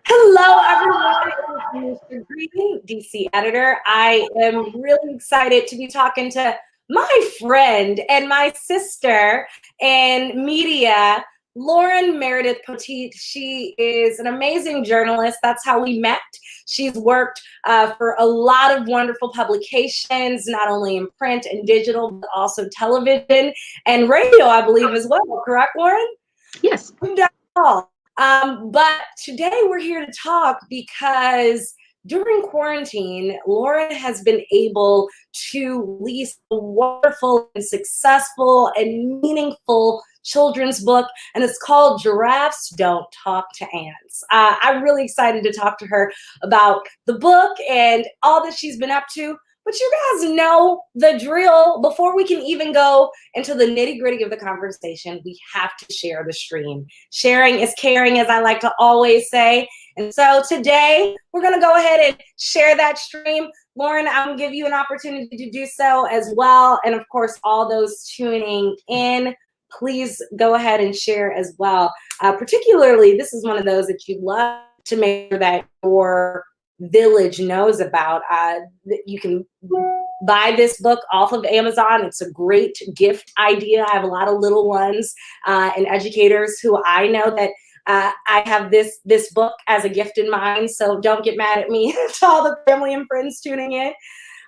Hello, everyone. This is Mr. Green, DC editor. I am really excited to be talking to my friend and my sister in media, Lauren Meredith Poteat. She is an amazing journalist. That's how we met. She's worked for a lot of wonderful publications, not only in print and digital, but also television and radio, I believe, as well. Correct, Lauren? Yes. We've done it all. But today we're here to talk because during quarantine, Lauren has been able to release a wonderful and successful and meaningful children's book, and it's called Giraffes Don't Talk to Ants. I'm really excited to talk to her about the book and all that she's been up to. But you guys know the drill. Before we can even go into the nitty-gritty of the conversation, we have to share the stream. Sharing is caring, as I like to always say. And so today, we're going to go ahead and share that stream. Lauren, I'm going to give you an opportunity to do so as well. And of course, all those tuning in, please go ahead and share as well. Particularly, this is one of those that you love to make sure that your village knows about. You can buy this book off of Amazon. It's a great gift idea. I have a lot of little ones and educators who I know that I have this book as a gift in mind, so don't get mad at me to all the family and friends tuning in.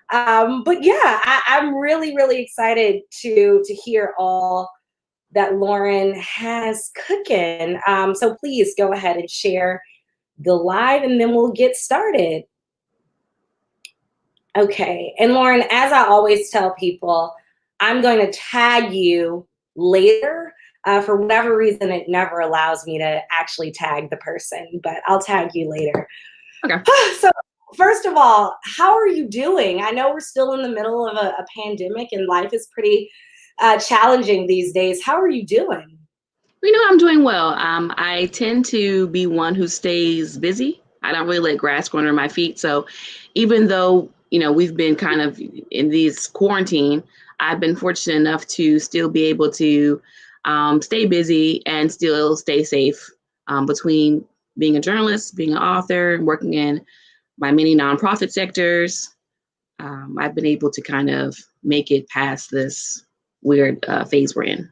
But yeah, I'm really, really excited to hear all that Lauren has cooking. So please go ahead and share the live and then we'll get started. Okay, and Lauren, as I always tell people, I'm going to tag you later. For whatever reason, it never allows me to actually tag the person, but I'll tag you later. Okay. So first of all, how are you doing? I know we're still in the middle of a pandemic and life is pretty challenging these days. How are you doing? I'm doing well. I tend to be one who stays busy. I don't really let grass grow under my feet. So even though, we've been kind of in these quarantine, I've been fortunate enough to still be able to stay busy and still stay safe between being a journalist, being an author, and working in my many nonprofit sectors. I've been able to kind of make it past this weird phase we're in.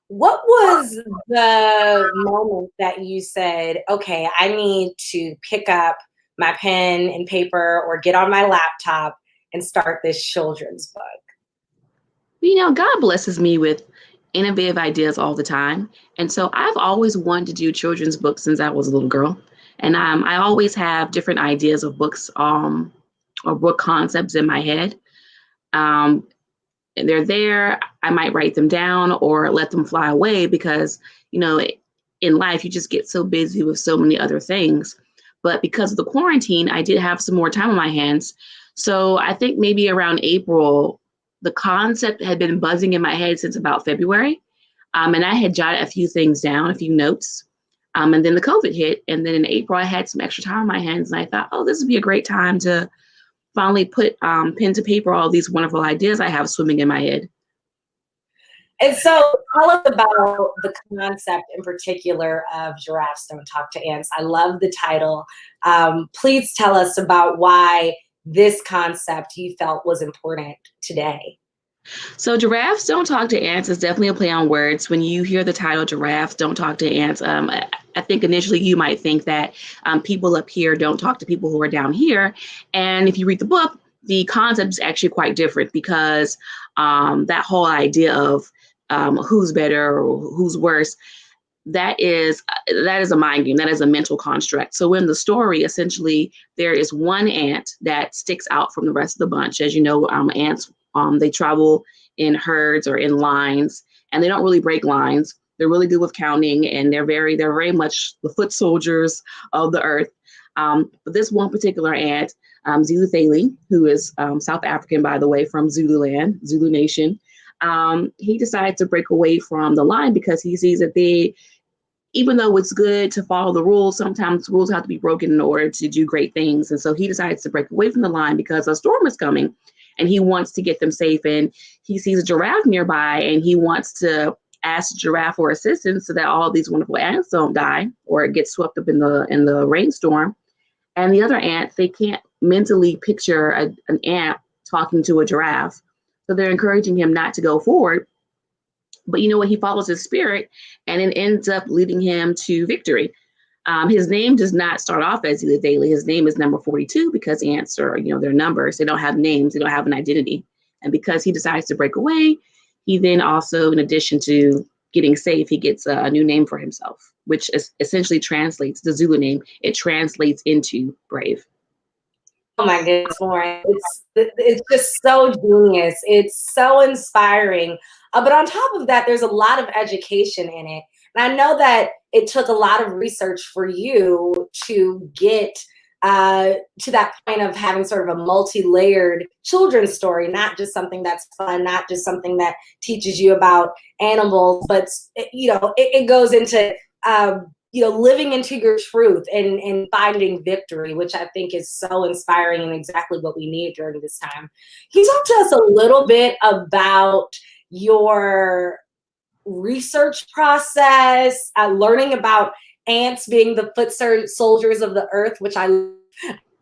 What was the moment that you said, okay, I need to pick up my pen and paper or get on my laptop and start this children's book? God blesses me with innovative ideas all the time. And so I've always wanted to do children's books since I was a little girl. And I always have different ideas of books or book concepts in my head. And they're there. I might write them down or let them fly away because, in life, you just get so busy with so many other things. But because of the quarantine, I did have some more time on my hands. So I think maybe around April, the concept had been buzzing in my head since about February. And I had jotted a few things down, a few notes. And then the COVID hit. And then in April, I had some extra time on my hands. And I thought, this would be a great time to finally put pen to paper all these wonderful ideas I have swimming in my head. And so tell us about the concept in particular of Giraffes Don't Talk to Ants. I love the title. Please tell us about why this concept you felt was important today. So Giraffes Don't Talk to Ants is definitely a play on words. When you hear the title Giraffes Don't Talk to Ants, I think initially you might think that people up here don't talk to people who are down here. And if you read the book, the concept is actually quite different because that whole idea of who's better or who's worse, that is a mind game. That is a mental construct. So in the story, essentially, there is one ant that sticks out from the rest of the bunch. As you know, ants, they travel in herds or in lines, and they don't really break lines. They're really good with counting, and they're very much the foot soldiers of the earth. But this one particular ant, Zulu, who is South African, by the way, from Zululand, Zulu Nation, he decides to break away from the line because he sees that even though it's good to follow the rules, sometimes rules have to be broken in order to do great things. And so he decides to break away from the line because a storm is coming and he wants to get them safe. And he sees a giraffe nearby and he wants to asks Giraffe for assistance so that all these wonderful ants don't die or get swept up in the rainstorm. And the other ants, they can't mentally picture an ant talking to a giraffe. So they're encouraging him not to go forward. But you know what? He follows his spirit, and it ends up leading him to victory. His name does not start off as Edith Daily. His name is number 42 because ants are, they're numbers. They don't have names. They don't have an identity. And because he decides to break away, he then also, in addition to getting safe, he gets a new name for himself, which essentially translates the Zulu name. It translates into brave. Oh my goodness, Lauren. It's just so genius. It's so inspiring. But on top of that, there's a lot of education in it. And I know that it took a lot of research for you to get to that point of having sort of a multi-layered children's story, not just something that's fun, not just something that teaches you about animals, but it goes into living into your truth and finding victory, which I think is so inspiring and exactly what we need during this time. Can you talk to us a little bit about your research process, learning about ants being the foot soldiers of the earth, which I love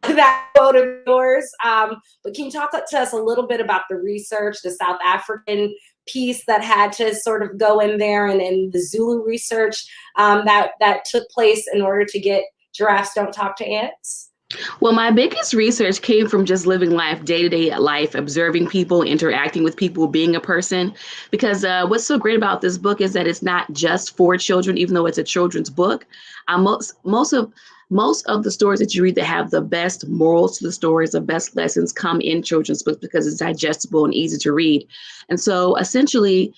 that quote of yours. But can you talk to us a little bit about the research, the South African piece that had to sort of go in there, and the Zulu research that took place in order to get Giraffes Don't Talk to Ants? Well, my biggest research came from just living life, day-to-day life, observing people, interacting with people, being a person. Because what's so great about this book is that it's not just for children, even though it's a children's book. Most of the stories that you read that have the best morals to the stories, the best lessons come in children's books because it's digestible and easy to read. And so essentially,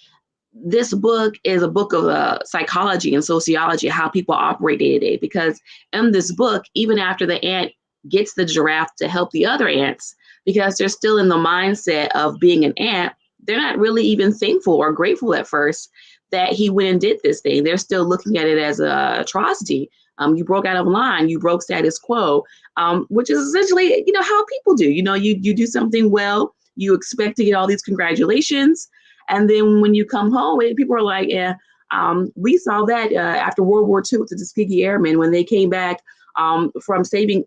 this book is a book of psychology and sociology, how people operate day to day. Because in this book, even after the ant gets the giraffe to help the other ants, because they're still in the mindset of being an ant, they're not really even thankful or grateful at first that he went and did this thing. They're still looking at it as an atrocity. You broke out of line, you broke status quo, which is essentially, how people do. You do something well, you expect to get all these congratulations. And then when you come home, people are like, yeah, we saw that after World War II with the Tuskegee Airmen, when they came back from saving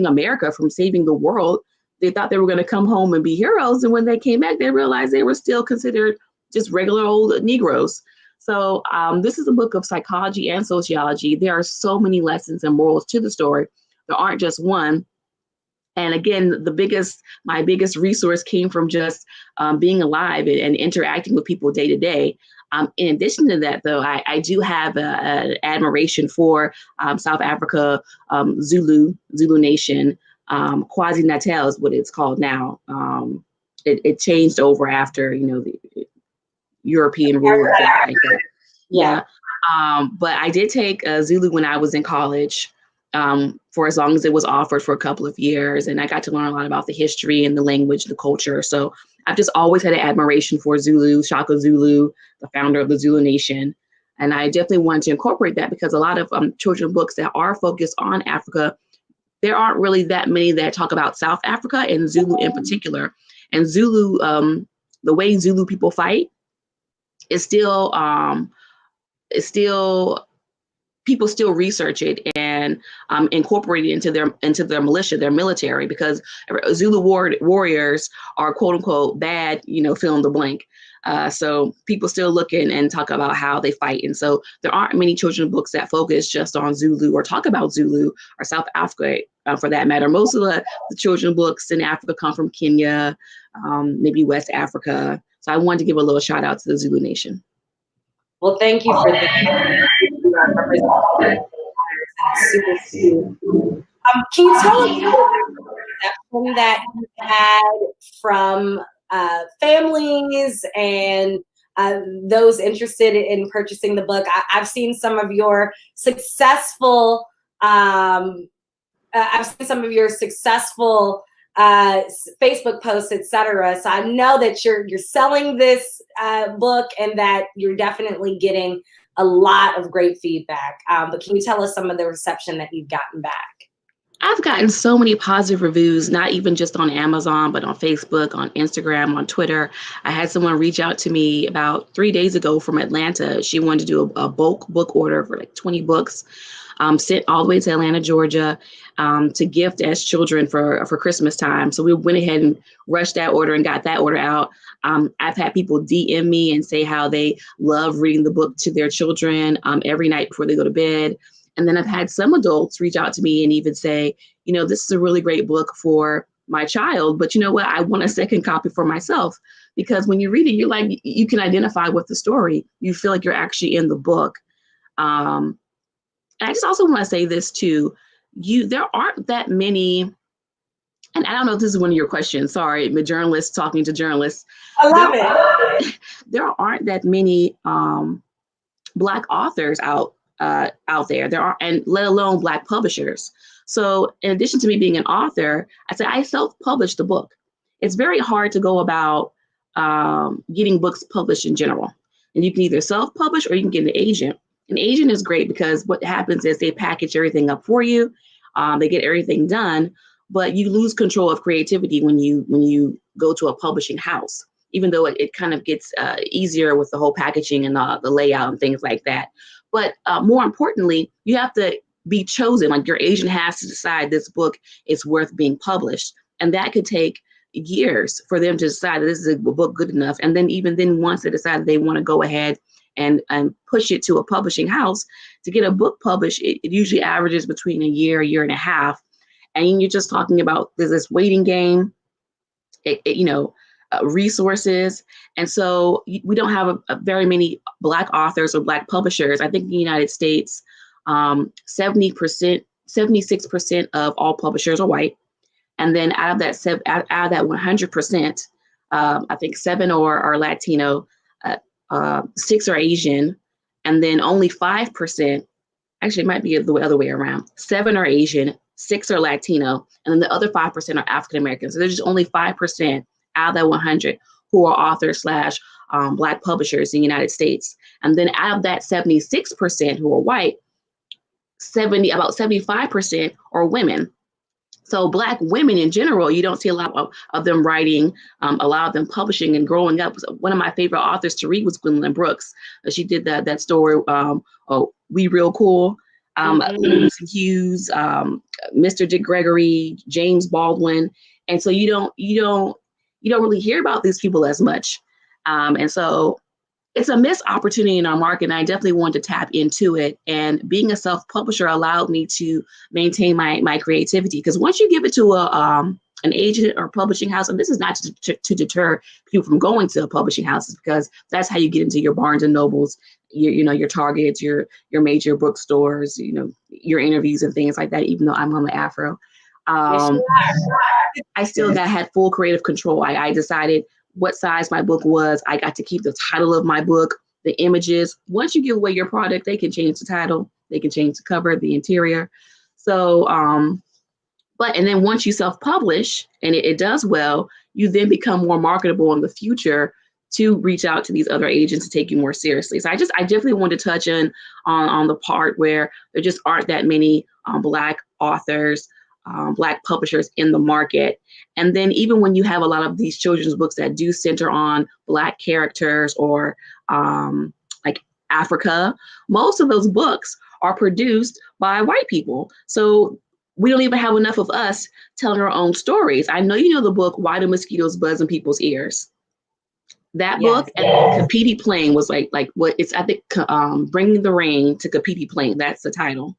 America, from saving the world, they thought they were going to come home and be heroes. And when they came back, they realized they were still considered just regular old Negroes. So this is a book of psychology and sociology. There are so many lessons and morals to the story. There aren't just one. And again, my biggest resource came from just being alive and interacting with people day to day. In addition to that, though, I do have an admiration for South Africa, Zulu Nation. KwaZulu-Natal is what it's called now. It changed over after, the European rule. Yeah. But I did take Zulu when I was in college. For as long as it was offered for a couple of years. And I got to learn a lot about the history and the language, the culture. So I've just always had an admiration for Zulu, Shaka Zulu, the founder of the Zulu Nation. And I definitely wanted to incorporate that because a lot of children's books that are focused on Africa, there aren't really that many that talk about South Africa and Zulu in particular. And Zulu, the way Zulu people fight is still people still research it and incorporate it into their militia, their military, because Zulu warriors are quote unquote bad, fill in the blank. So people still look in and talk about how they fight. And so there aren't many children's books that focus just on Zulu or talk about Zulu or South Africa for that matter. Most of the children's books in Africa come from Kenya, maybe West Africa. So I wanted to give a little shout out to the Zulu Nation. Well, thank you for that. Super cute. Can you tell us the reception that you had from families and those interested in purchasing the book? I've seen some of your successful Facebook posts, etc. So I know that you're selling this book and that you're definitely getting a lot of great feedback. But can you tell us some of the reception that you've gotten back? I've gotten so many positive reviews, not even just on Amazon, but on Facebook, on Instagram, on Twitter. I had someone reach out to me about 3 days ago from Atlanta. She wanted to do a bulk book order for like 20 books, sent all the way to Atlanta, Georgia, to gift as children for Christmas time. So we went ahead and rushed that order and got that order out. I've had people DM me and say how they love reading the book to their children every night before they go to bed. And then I've had some adults reach out to me and even say, this is a really great book for my child, but you know what? I want a second copy for myself, because when you read it, you're like, you can identify with the story. You feel like you're actually in the book. And I just also want to say this too. There aren't that many, and I don't know if this is one of your questions. Sorry, I'm a journalist talking to journalists. I love it. There aren't that many Black authors out there. There are, and let alone Black publishers. So in addition to me being an author, I self-published the book. It's very hard to go about getting books published in general. And you can either self-publish or you can get an agent. An agent is great because what happens is they package everything up for you. They get everything done, but you lose control of creativity when you go to a publishing house, even though it kind of gets easier with the whole packaging and the layout and things like that. But more importantly, you have to be chosen. Like, your agent has to decide this book is worth being published. And that could take years for them to decide that this is a book good enough. And then even then, once they decide they want to go ahead and push it to a publishing house, to get a book published, it usually averages between a year and a half. And you're just talking about, there's this waiting game, resources. And so we don't have a very many Black authors or Black publishers. I think in the United States, 76% of all publishers are white. And then out of that 100%, I think 7 are Latino, 6 are Asian, and then only 5%, actually it might be the other way around, 7 are Asian, 6 are Latino, and then the other 5% are African Americans. So there's just only 5% out of that 100 who are authors / Black publishers in the United States. And then out of that 76% who are white, about 75% are women. So Black women in general, you don't see a lot of them writing, a lot of them publishing and growing up. One of my favorite authors to read was Gwendolyn Brooks. She did that story, We Real Cool, Lucy Hughes, Mr. Dick Gregory, James Baldwin. And so you don't really hear about these people as much. And so it's a missed opportunity in our market, and I definitely wanted to tap into it. And being a self-publisher allowed me to maintain my creativity, because once you give it to an agent or publishing house, and this is not to deter people from going to publishing houses, because that's how you get into your Barnes and Nobles, your Targets, your major bookstores, your interviews and things like that. Even though I'm on the Afro, I still had full creative control. I decided what size my book was. I got to keep the title of my book, the images. Once you give away your product, they can change the title, they can change the cover, the interior. So, and then once you self-publish and it does well, you then become more marketable in the future to reach out to these other agents to take you more seriously. So I definitely want to touch on the part where there just aren't that many Black authors, Black publishers in the market. And then even when you have a lot of these children's books that do center on Black characters or like Africa, most of those books are produced by white people. So we don't even have enough of us telling our own stories. I know you know the book, Why Do Mosquitoes Buzz in People's Ears? That book, and Kapiti Plain was like what it's, I think, Bringing the Rain to Kapiti Plain. That's the title.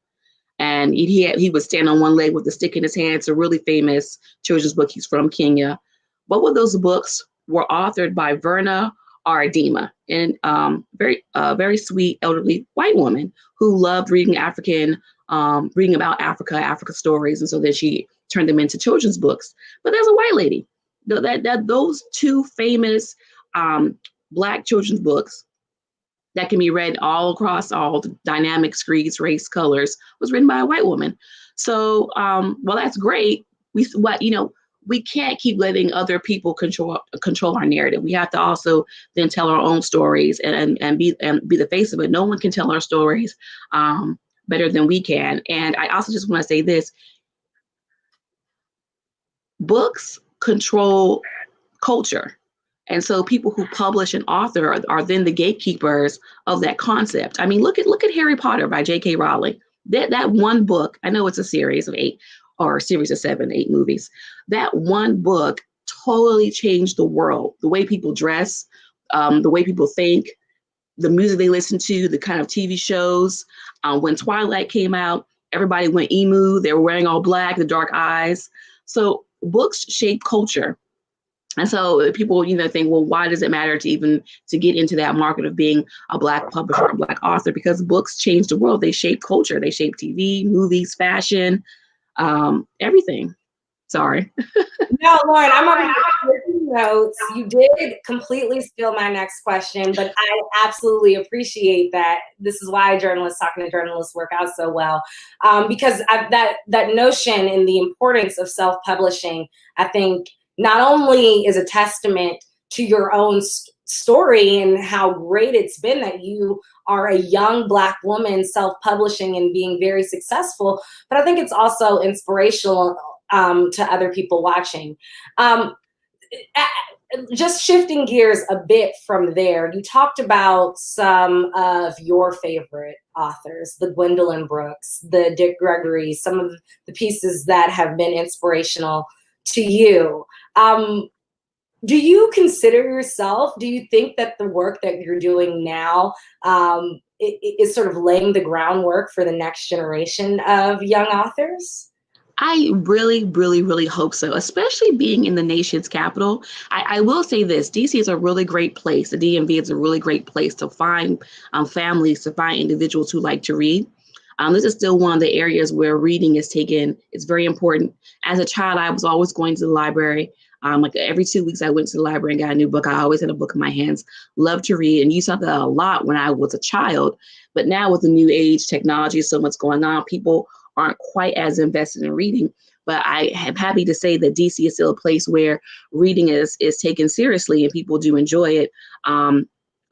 And he would stand on one leg with a stick in his hand. It's a really famous children's book. He's from Kenya. Both of those books were authored by Verna Aradima, and very sweet elderly white woman who loved reading reading about Africa stories, and so then she turned them into children's books. But there's a white lady. Those two famous Black children's books that can be read all across all the dynamics, creeds, race, colors, was written by a white woman. So, well, that's great. We can't keep letting other people control our narrative. We have to also then tell our own stories and be the face of it. No one can tell our stories better than we can. And I also just want to say this: books control culture. And so people who publish and author are then the gatekeepers of that concept. I mean, look at Harry Potter by J.K. Rowling. That one book, I know it's a series of 8 or a series of 7, 8 movies. That one book totally changed the world, the way people dress, the way people think, the music they listen to, the kind of TV shows. When Twilight came out, everybody went emu. They were wearing all black, the dark eyes. So books shape culture. And so people, think, well, why does it matter to get into that market of being a Black publisher, a Black author? Because books change the world. They shape culture. They shape TV, movies, fashion, everything. Sorry. No, Lauren, I'm already taking notes. You did completely steal my next question, but I absolutely appreciate that. This is why journalists talking to journalists work out so well, because that notion and the importance of self-publishing, I think, not only is a testament to your own story and how great it's been that you are a young Black woman self-publishing and being very successful, but I think it's also inspirational to other people watching. Just shifting gears a bit from there, you talked about some of your favorite authors, the Gwendolyn Brooks, the Dick Gregory, some of the pieces that have been inspirational to you. Do you consider yourself, do you think that the work that you're doing now is sort of laying the groundwork for the next generation of young authors? I really, really, really hope so, especially being in the nation's capital. I will say this, DC is a really great place. The DMV is a really great place to find families, to find individuals who like to read. This is still one of the areas where reading is it's very important. As a child, I was always going to the library. Like every 2 weeks, I went to the library and got a new book. I always had a book in my hands, loved to read. And you saw that a lot when I was a child. But now with the new age technology, so much going on, people aren't quite as invested in reading. But I am happy to say that DC is still a place where reading is taken seriously and people do enjoy it.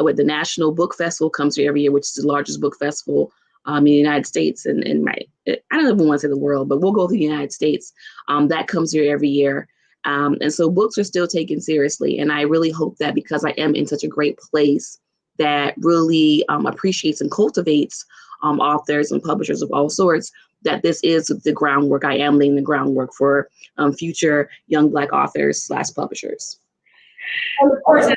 With the National Book Festival comes here every year, which is the largest book festival in the United States and I don't even want to say the world, but we'll go to the United States. That comes here every year. And so books are still taken seriously. And I really hope that because I am in such a great place that really appreciates and cultivates authors and publishers of all sorts, that this is the groundwork. I am laying the groundwork for future young Black authors / publishers. And of course, in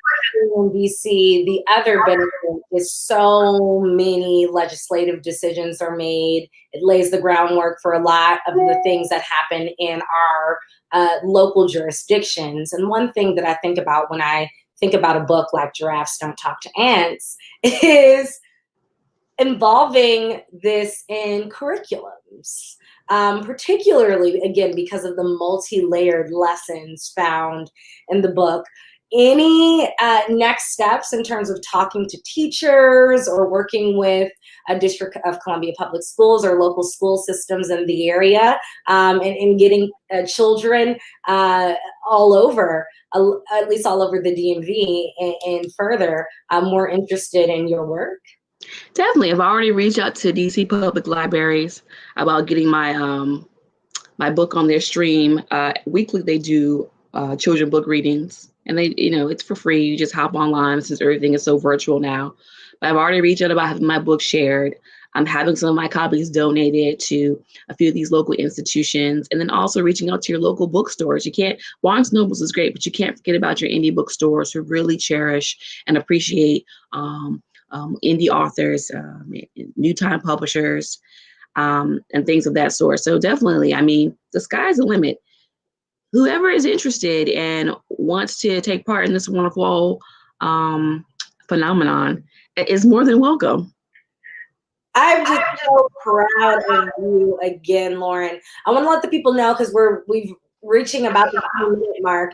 DC, the other benefit is so many legislative decisions are made. It lays the groundwork for a lot of the things that happen in our local jurisdictions. And one thing that I think about when I think about a book like Giraffes Don't Talk to Ants is involving this in curriculums, particularly, again, because of the multi-layered lessons found in the book. Any next steps in terms of talking to teachers or working with a District of Columbia Public Schools or local school systems in the area and getting children all over, at least all over the DMV and further, more interested in your work? Definitely. I've already reached out to DC public libraries about getting my my book on their stream. Weekly, they do children book readings. And they, it's for free. You just hop online since everything is so virtual now. But I've already reached out about having my book shared. I'm having some of my copies donated to a few of these local institutions, and then also reaching out to your local bookstores. Barnes Nobles is great, but you can't forget about your indie bookstores who really cherish and appreciate indie authors, new time publishers, and things of that sort. So definitely, the sky's the limit. Whoever is interested and wants to take part in this wonderful phenomenon is more than welcome. I'm just so proud of you again, Lauren. I want to let the people know, because we've reaching about the 2-minute mark.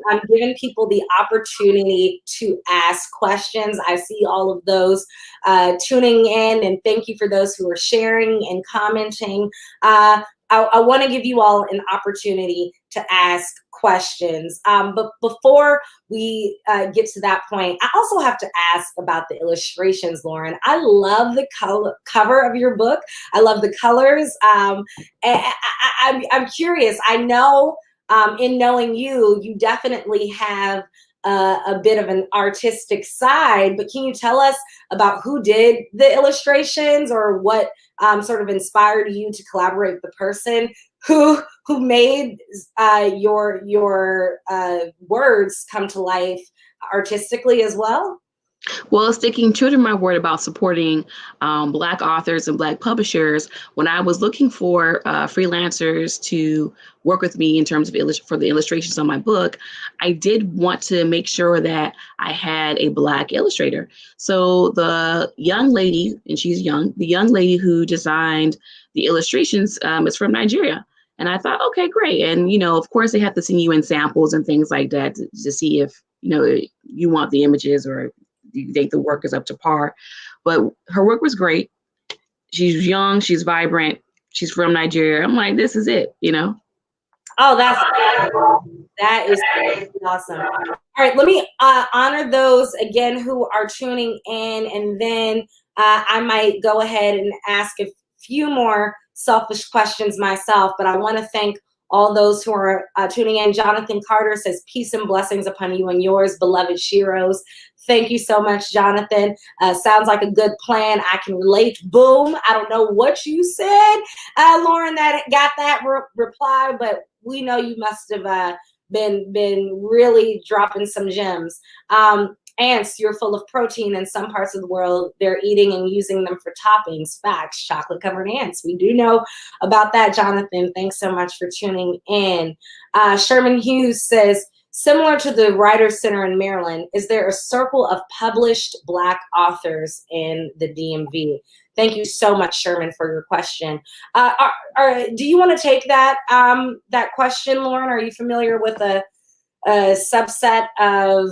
I'm giving people the opportunity to ask questions. I see all of those tuning in, and thank you for those who are sharing and commenting. I want to give you all an opportunity to ask questions. But before we get to that point, I also have to ask about the illustrations, Lauren. I love the cover of your book. I love the colors. I'm curious. I know in knowing you, you definitely have a bit of an artistic side, but can you tell us about who did the illustrations, or what sort of inspired you to collaborate with the person who made your words come to life artistically as well? Well, sticking true to my word about supporting Black authors and Black publishers, when I was looking for freelancers to work with me in terms of for the illustrations on my book, I did want to make sure that I had a Black illustrator. So the young lady, and she's young, the young lady who designed the illustrations is from Nigeria. And I thought, okay, great. And, of course, they have to send you in samples and things like that to see if, you want the images, or do you think the work is up to par? But her work was great. She's young, she's vibrant, she's from Nigeria. I'm like, this is it, Oh, that is awesome. All right, let me honor those again who are tuning in, and then I might go ahead and ask a few more selfish questions myself, but I want to thank all those who are tuning in. Jonathan Carter says, peace and blessings upon you and yours, beloved Shiros. Thank you so much, Jonathan. Sounds like a good plan. I can relate. Boom. I don't know what you said, Lauren, that got that reply, but we know you must have been really dropping some gems. Ants, you're full of protein. In some parts of the world, they're eating and using them for toppings. Facts, chocolate covered ants. We do know about that, Jonathan. Thanks so much for tuning in. Sherman Hughes says, similar to the Writers Center in Maryland, is there a circle of published Black authors in the DMV? Thank you so much, Sherman, for your question. Do you want to take that question, Lauren? Are you familiar with a subset of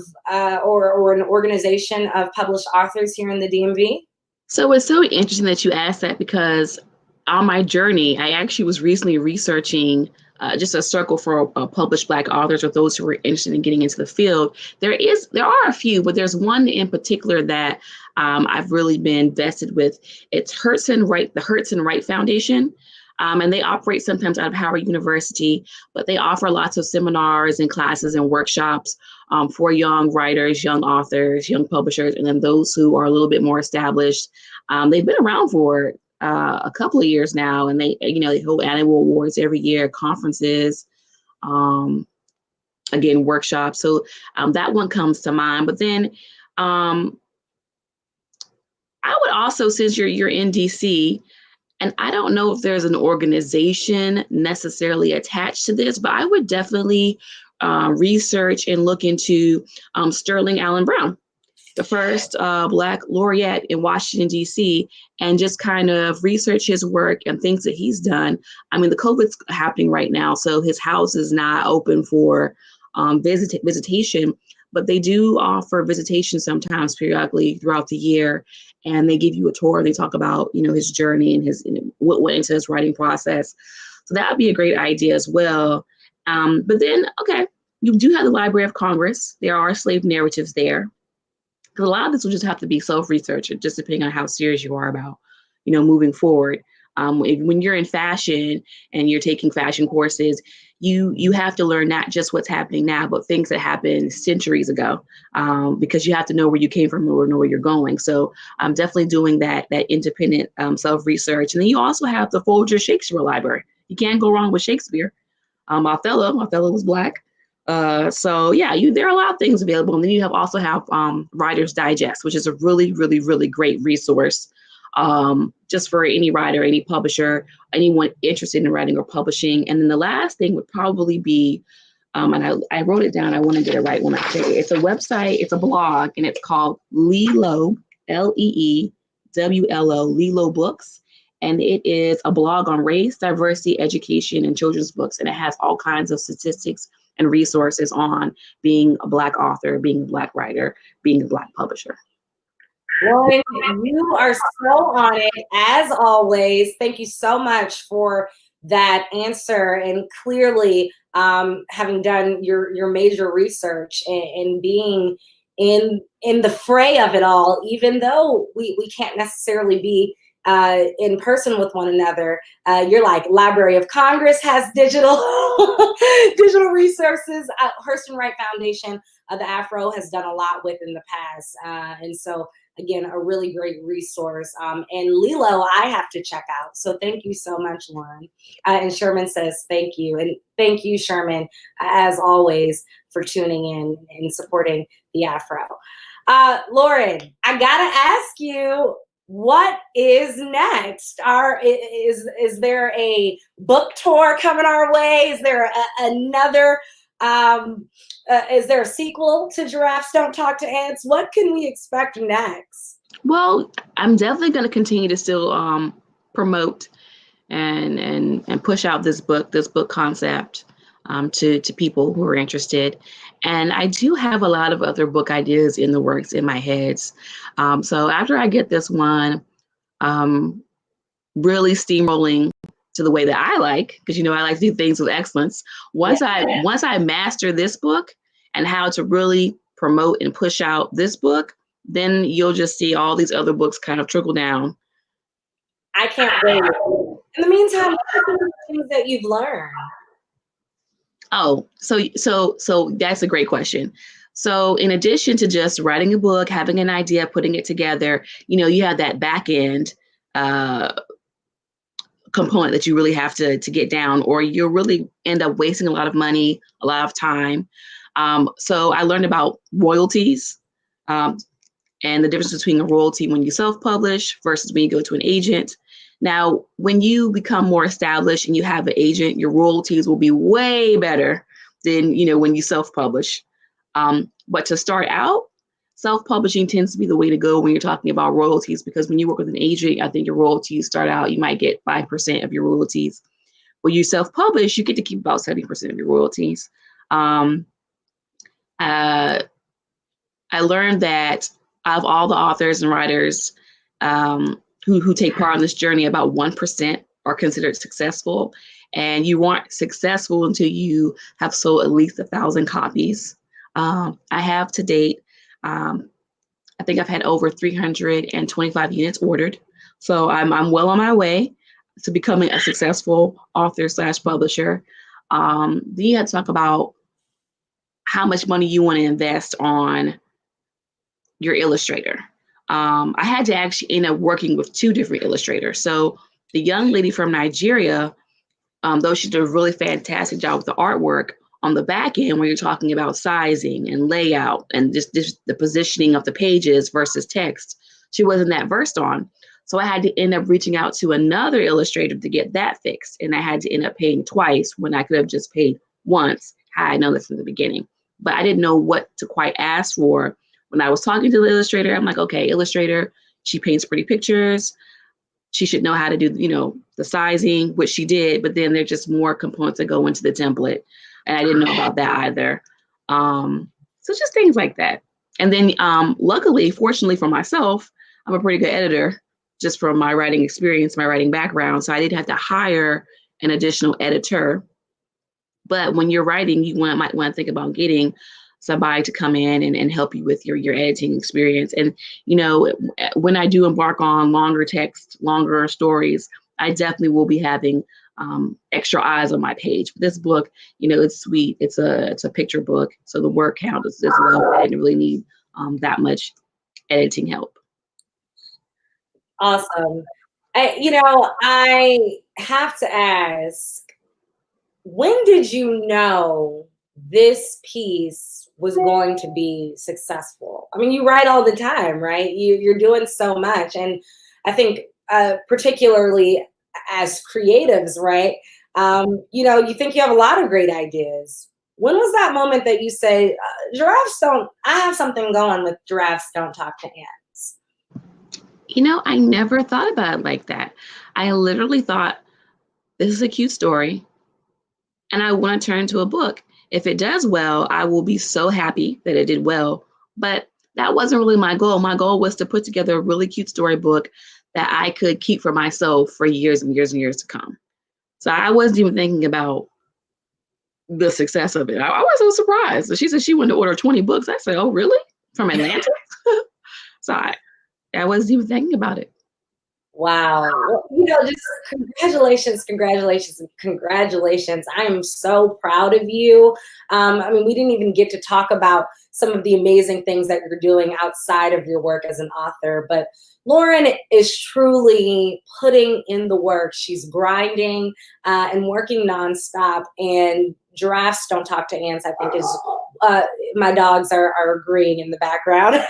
or an organization of published authors here in the DMV? So it's so interesting that you asked that, because on my journey, I actually was recently researching just a circle for published Black authors, or those who were interested in getting into the field. There are a few, but there's one in particular that I've really been vested with. It's the Hertz and Wright Foundation. And they operate sometimes out of Howard University, but they offer lots of seminars and classes and workshops for young writers, young authors, young publishers, and then those who are a little bit more established. They've been around for a couple of years now, and they hold annual awards every year, conferences, again, workshops. So that one comes to mind. But then I would also, since you're in DC, and I don't know if there's an organization necessarily attached to this, but I would definitely research and look into Sterling Allen Brown, the first Black laureate in Washington, D.C., and just kind of research his work and things that he's done. I mean, the COVID's happening right now, so his house is not open for visitation, but they do offer visitation sometimes periodically throughout the year. And they give you a tour. They talk about, his journey and what went into his writing process. So that would be a great idea as well. But then, okay, you do have the Library of Congress. There are slave narratives there. Because a lot of this will just have to be self-research, just depending on how serious you are about, moving forward. When you're in fashion and you're taking fashion courses, you have to learn not just what's happening now, but things that happened centuries ago, because you have to know where you came from or know where you're going. So I'm definitely doing that independent self-research. And then you also have the Folger Shakespeare Library. You can't go wrong with Shakespeare. Othello was Black. So yeah, there are a lot of things available. And then you also have Writer's Digest, which is a really, really, really great resource just for any writer, any publisher, anyone interested in writing or publishing. And then the last thing would probably be, and I wrote it down, I want to get it right when I say it. It's a website, it's a blog, and it's called Leewlo, Leewlo, Leewlo Books. And it is a blog on race, diversity, education, and children's books. And it has all kinds of statistics and resources on being a Black author, being a Black writer, being a Black publisher. Lauren, you are so on it, as always. Thank you so much for that answer, and clearly having done your major research and being in the fray of it all, even though we can't necessarily be in person with one another. You're like, Library of Congress has digital digital resources. Hurston Wright Foundation, the Afro has done a lot with in the past, and so again, a really great resource. And Lilo, I have to check out. So thank you so much, Lauren. And Sherman says thank you, and thank you, Sherman, as always, for tuning in and supporting the Afro. Lauren, I gotta ask you, what is next? Is there a book tour coming our way? Is there another? Is there a sequel to Giraffes Don't Talk to Ants? What can we expect next? Well, I'm definitely going to continue to still promote and push out this book concept to people who are interested. And I do have a lot of other book ideas in the works in my heads. So after I get this one really steamrolling to the way that I like, because I like to do things with excellence. Once I master this book and how to really promote and push out this book, then you'll just see all these other books kind of trickle down. I can't wait. In the meantime, what are some of the things that you've learned? Oh, so that's a great question. So in addition to just writing a book, having an idea, putting it together, you have that back end component that you really have to get down, or you'll really end up wasting a lot of money, a lot of time. So I learned about royalties and the difference between a royalty when you self-publish versus when you go to an agent. Now, when you become more established and you have an agent, your royalties will be way better than, when you self-publish. But to start out, self-publishing tends to be the way to go when you're talking about royalties, because when you work with an agent, I think your royalties start out, you might get 5% of your royalties. When you self-publish, you get to keep about 70% of your royalties. I learned that of all the authors and writers who take part in this journey, about 1% are considered successful. And you aren't successful until you have sold at least 1,000 copies. I have to date. I think I've had over 325 units ordered. So I'm well on my way to becoming a successful author / publisher. Then you have to talk about how much money you want to invest on your illustrator. I had to actually end up working with 2 different illustrators. So the young lady from Nigeria, though she did a really fantastic job with the artwork, on the back end, where you're talking about sizing and layout and just the positioning of the pages versus text, she wasn't that versed on. So I had to end up reaching out to another illustrator to get that fixed. And I had to end up paying twice when I could have just paid once had I known this from the beginning. But I didn't know what to quite ask for. When I was talking to the illustrator, I'm like, okay, illustrator, she paints pretty pictures. She should know how to do, the sizing, which she did, but then there's just more components that go into the template. And I didn't know about that either. So just things like that. And then luckily, fortunately for myself, I'm a pretty good editor just from my writing experience, my writing background. So I didn't have to hire an additional editor. But when you're writing, you might want to think about getting somebody to come in and help you with your editing experience. And, when I do embark on longer text, longer stories, I definitely will be having extra eyes on my page. This book, it's sweet. It's a picture book. So the word count is low. I didn't really need that much editing help. Awesome. I have to ask, when did you know this piece was going to be successful? I mean, you write all the time, right? You're doing so much. And I think particularly as creatives, right? You think you have a lot of great ideas. When was that moment that you say, I have something going with Giraffes Don't Talk to Ants? I never thought about it like that. I literally thought, this is a cute story, and I want to turn into a book. If it does well, I will be so happy that it did well. But that wasn't really my goal. My goal was to put together a really cute storybook that I could keep for myself for years and years and years to come. So I wasn't even thinking about the success of it. I was so surprised. So she said she wanted to order 20 books. I said, oh, really? From Atlanta? So I wasn't even thinking about it. Wow. Well, you know, just congratulations, congratulations, and congratulations. I am so proud of you. I mean, we didn't even get to talk about some of the amazing things that you're doing outside of your work as an author, but Lauren is truly putting in the work. She's grinding and working nonstop. And Giraffes Don't Talk to Ants, I think, is my dogs are agreeing in the background.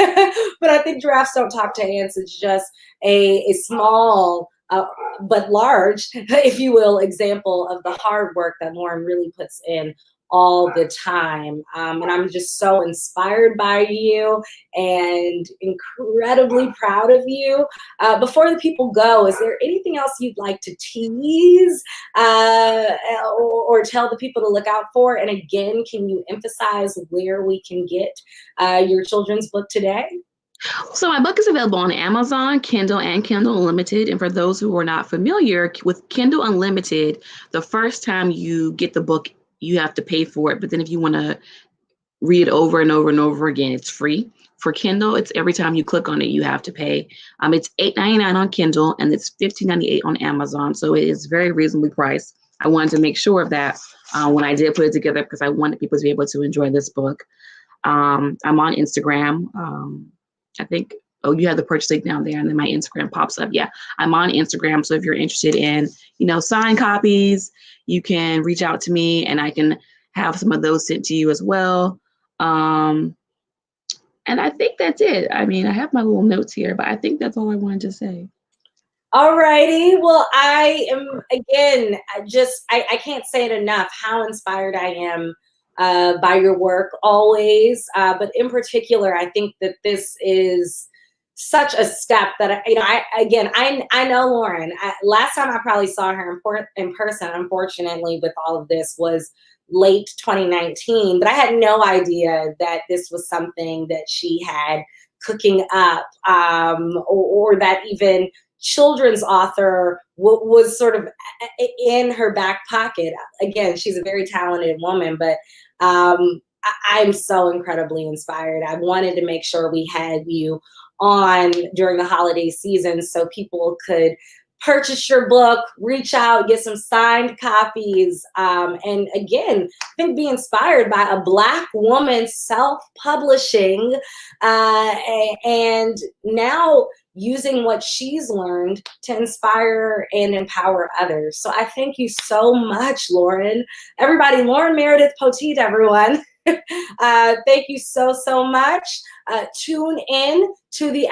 But I think Giraffes Don't Talk to Ants is just a small but large, if you will, example of the hard work that Lauren really puts in all the time. And I'm just so inspired by you and incredibly proud of you. Before the people go, is there anything else you'd like to tease or tell the people to look out for? And again, can you emphasize where we can get your children's book today? So my book is available on Amazon, Kindle, and Kindle Unlimited. And for those who are not familiar with Kindle Unlimited, the first time you get the book, you have to pay for it. But then if you want to read it over and over and over again, it's free. For Kindle, it's every time you click on it, you have to pay. It's $8.99 on Kindle and it's $15.98 on Amazon. So it is very reasonably priced. I wanted to make sure of that when I did put it together because I wanted people to be able to enjoy this book. I'm on Instagram. I think, oh, you have the purchase link down there and then my Instagram pops up. Yeah, I'm on Instagram. So if you're interested in, signed copies, you can reach out to me and I can have some of those sent to you as well. And I think that's it. I mean, I have my little notes here, but I think that's all I wanted to say. All righty. Well, I am, again, I can't say it enough how inspired I am by your work always. But in particular, I think that this is such a step that, I know Lauren. Last time I probably saw her in person, unfortunately, with all of this was late 2019, but I had no idea that this was something that she had cooking up or that even children's author was sort of in her back pocket. Again, she's a very talented woman, but I'm so incredibly inspired. I wanted to make sure we had you on during the holiday season so people could purchase your book, reach out, get some signed copies, and again, I think be inspired by a Black woman self-publishing and now using what she's learned to inspire and empower others. So I thank you so much, Lauren. Everybody, Lauren Meredith Poteat, everyone. Thank you so, so much. Tune in to the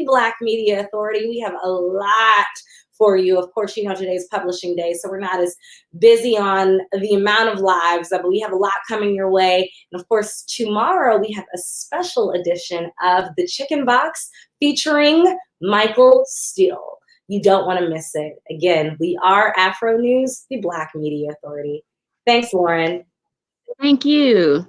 Black Media Authority. We have a lot for you. Of course, today's publishing day, so we're not as busy on the amount of lives, but we have a lot coming your way. And of course, tomorrow we have a special edition of The Chicken Box featuring Michael Steele. You don't want to miss it. Again, we are Afro News, the Black Media Authority. Thanks, Lauren. Thank you.